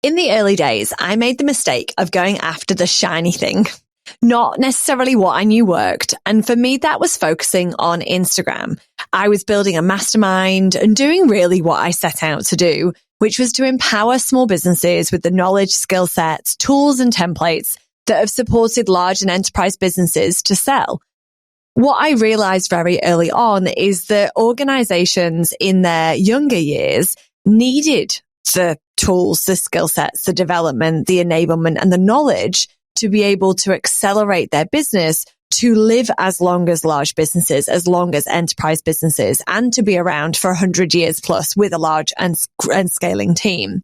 In the early days, I made the mistake of going after the shiny thing, not necessarily what I knew worked. And for me, that was focusing on Instagram. I was building a mastermind and doing really what I set out to do, which was to empower small businesses with the knowledge, skill sets, tools, and templates that have supported large and enterprise businesses to sell. What I realized very early on is that organizations in their younger years needed the tools, the skill sets, the development, the enablement, and the knowledge to be able to accelerate their business to live as long as large businesses, as long as enterprise businesses, and to be around for 100 years plus with a large and scaling team.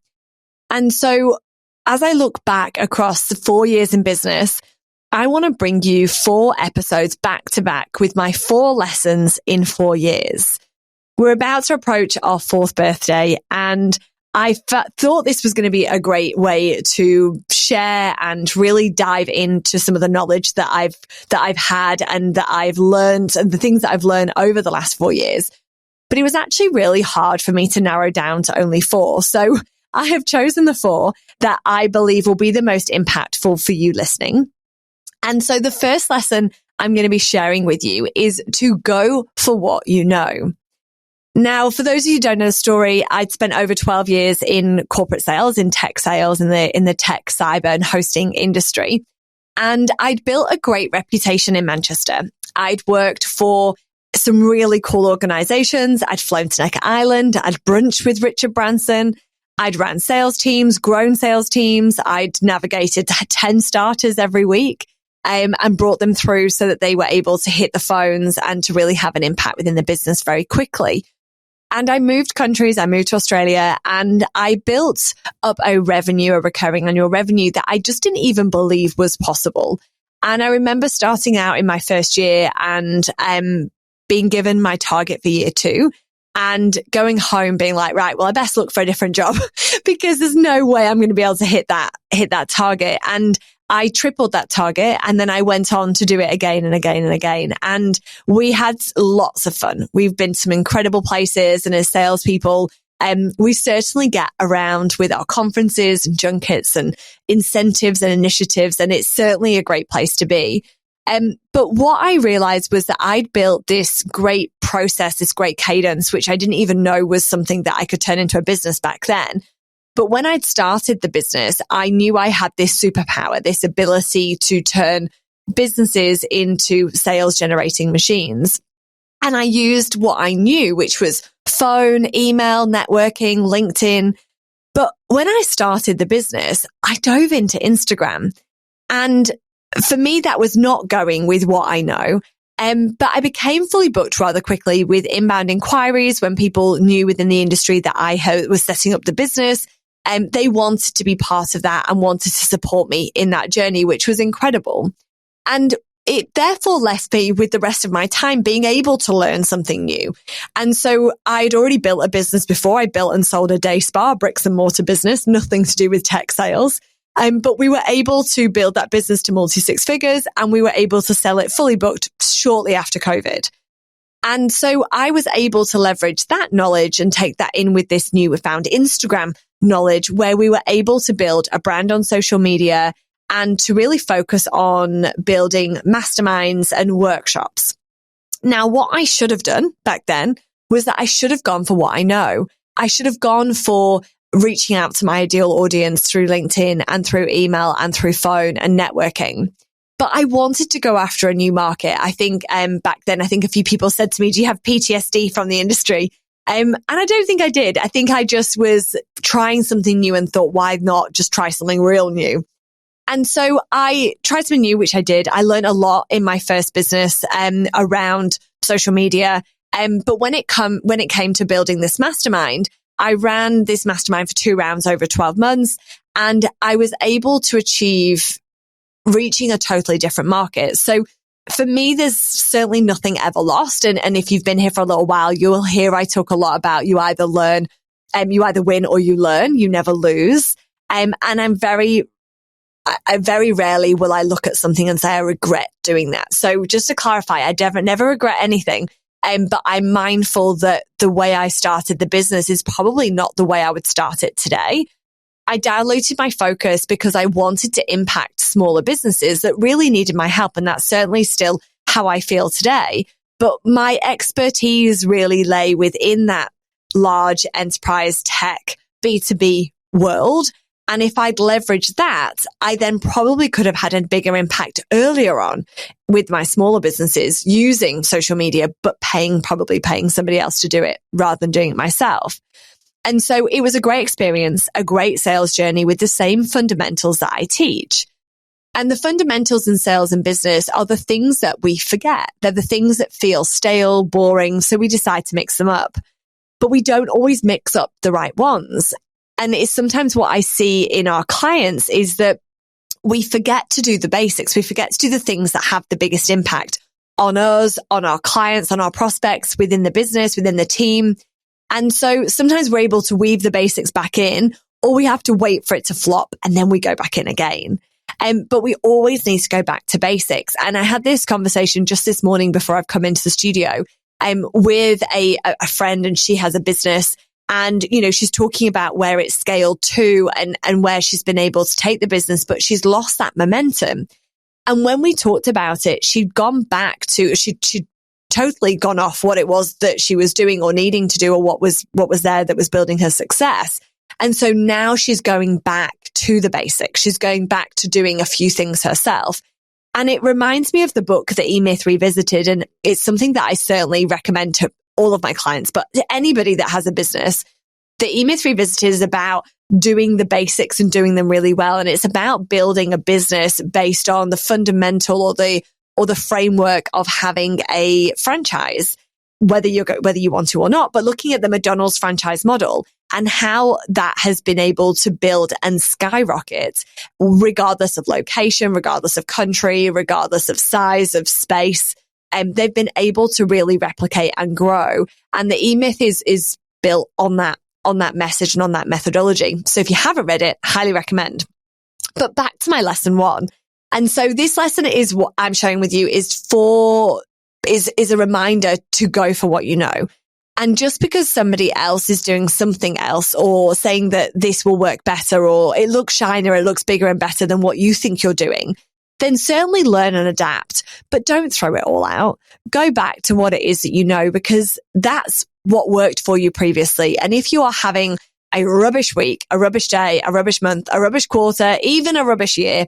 And so as I look back across the 4 years in business, I want to bring you 4 episodes back to back with my 4 lessons in 4 years. We're about to approach our 4th birthday, and I thought this was going to be a great way to share and really dive into some of the knowledge that I've had and that I've learned and the things that I've learned over the last 4 years. But it was actually really hard for me to narrow down to only 4. So I have chosen the 4 that I believe will be the most impactful for you listening. And so the first lesson I'm going to be sharing with you is to go for what you know. Now, for those of you who don't know the story, I'd spent over 12 years in corporate sales, in tech sales, in the tech, cyber and hosting industry. And I'd built a great reputation in Manchester. I'd worked for some really cool organizations. I'd flown to Necker Island. I'd brunched with Richard Branson. I'd ran sales teams, grown sales teams. I'd navigated 10 starters every week. And brought them through so that they were able to hit the phones and to really have an impact within the business very quickly. And I moved countries, I moved to Australia, and I built up a recurring annual revenue that I just didn't even believe was possible. And I remember starting out in my first year and being given my target for year 2 and going home being like, right, well, I best look for a different job because there's no way I'm going to be able to hit that target. And I tripled that target, and then I went on to do it again and again and again. And we had lots of fun. We've been to some incredible places, and as salespeople, we certainly get around with our conferences and junkets and incentives and initiatives, and it's certainly a great place to be. But what I realized was that I'd built this great process, this great cadence, which I didn't even know was something that I could turn into a business back then. But when I'd started the business, I knew I had this superpower, this ability to turn businesses into sales generating machines. And I used what I knew, which was phone, email, networking, LinkedIn. But when I started the business, I dove into Instagram. And for me, that was not going with what I know. But I became fully booked rather quickly with inbound inquiries when people knew within the industry that I was setting up the business. They wanted to be part of that and wanted to support me in that journey, which was incredible. And it therefore left me with the rest of my time being able to learn something new. And so I'd already built a business before. I built and sold a day spa, bricks and mortar business, nothing to do with tech sales. But we were able to build that business to multi-6 figures, and we were able to sell it fully booked shortly after COVID. And so I was able to leverage that knowledge and take that in with this newfound Instagram knowledge, where we were able to build a brand on social media and to really focus on building masterminds and workshops. Now, what I should have done back then was that I should have gone for what I know. I should have gone for reaching out to my ideal audience through LinkedIn and through email and through phone and networking. But I wanted to go after a new market. I think back then, I think a few people said to me, do you have PTSD from the industry? And I don't think I did. I think I just was trying something new and thought, why not just try something real new? And so I tried something new, which I did. I learned a lot in my first business around social media. But when it came to building this mastermind, I ran this mastermind for 2 rounds over 12 months, and I was able to achieve reaching a totally different market. So for me, there's certainly nothing ever lost. And if you've been here for a little while, you'll hear I talk a lot about you either win or you learn, you never lose. And I very rarely will I look at something and say I regret doing that. So just to clarify, I never regret anything. But I'm mindful that the way I started the business is probably not the way I would start it today. I diluted my focus because I wanted to impact smaller businesses that really needed my help. And that's certainly still how I feel today. But my expertise really lay within that large enterprise tech B2B world. And if I'd leveraged that, I then probably could have had a bigger impact earlier on with my smaller businesses using social media, but probably paying somebody else to do it rather than doing it myself. And so it was a great experience, a great sales journey with the same fundamentals that I teach. And the fundamentals in sales and business are the things that we forget. They're the things that feel stale, boring, so we decide to mix them up. But we don't always mix up the right ones. And it's sometimes what I see in our clients is that we forget to do the basics. We forget to do the things that have the biggest impact on us, on our clients, on our prospects, within the business, within the team. And so sometimes we're able to weave the basics back in, or we have to wait for it to flop and then we go back in again. But we always need to go back to basics. And I had this conversation just this morning before I've come into the studio with a friend, and she has a business. And, she's talking about where it's scaled to and where she's been able to take the business, but she's lost that momentum. And when we talked about it, she'd gone back to, she'd totally gone off what it was that she was doing or needing to do, or what was there that was building her success. And so now she's going back to the basics. She's going back to doing a few things herself. And it reminds me of the book, The E-Myth Revisited. And it's something that I certainly recommend to all of my clients, but to anybody that has a business. The E-Myth Revisited is about doing the basics and doing them really well. And it's about building a business based on the fundamental or the framework of having a franchise, whether you want to or not, but looking at the McDonald's franchise model and how that has been able to build and skyrocket regardless of location, regardless of country, regardless of size, of space. They've been able to really replicate and grow. And the E-Myth is built on that message and on that methodology. So if you haven't read it, highly recommend. But back to my lesson 1. And so this lesson is what I'm sharing with you is a reminder to go for what you know. And just because somebody else is doing something else or saying that this will work better or it looks shinier, it looks bigger and better than what you think you're doing, then certainly learn and adapt, but don't throw it all out. Go back to what it is that you know, because that's what worked for you previously. And if you are having a rubbish week, a rubbish day, a rubbish month, a rubbish quarter, even a rubbish year,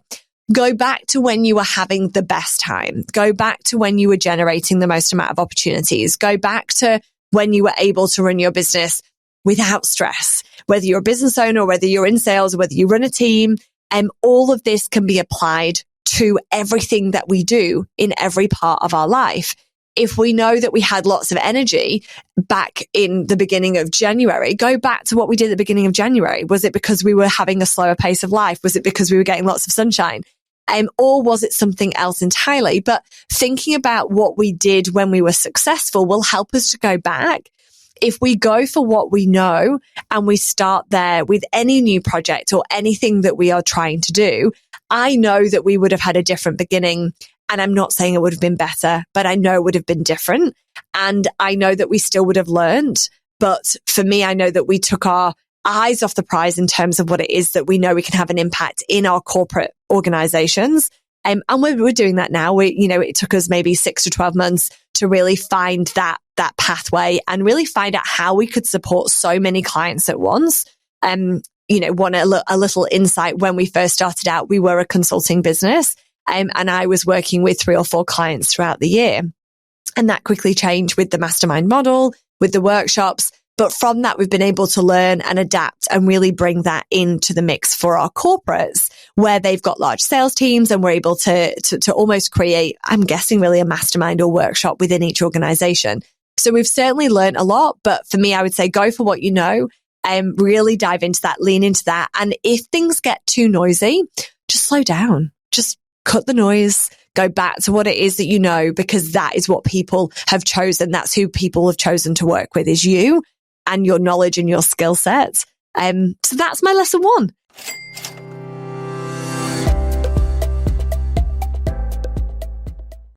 go back to when you were having the best time. Go back to when you were generating the most amount of opportunities. Go back to when you were able to run your business without stress, whether you're a business owner or whether you're in sales or whether you run a team. All of this can be applied to everything that we do in every part of our life. If we know that we had lots of energy back in the beginning of January, go back to what we did at the beginning of January. Was it because we were having a slower pace of life? Was it because we were getting lots of sunshine? Or was it something else entirely? But thinking about what we did when we were successful will help us to go back. If we go for what we know and we start there with any new project or anything that we are trying to do, I know that we would have had a different beginning. And I'm not saying it would have been better, but I know it would have been different. And I know that we still would have learned. But for me, I know that we took our eyes off the prize in terms of what it is that we know we can have an impact in our corporate organizations. And we're doing that now. It took us maybe 6 to 12 months to really find that pathway and really find out how we could support so many clients at once. A little insight: when we first started out, we were a consulting business, and I was working with 3 or 4 clients throughout the year. And that quickly changed with the mastermind model, with the workshops. But from that, we've been able to learn and adapt and really bring that into the mix for our corporates, where they've got large sales teams, and we're able to almost create, I'm guessing, really a mastermind or workshop within each organization. So we've certainly learned a lot. But for me, I would say go for what you know and really dive into that, lean into that. And if things get too noisy, just slow down, just cut the noise. Go back to what it is that you know, because that is what people have chosen. That's who people have chosen to work with, is you and your knowledge and your skill set. So that's my lesson 1.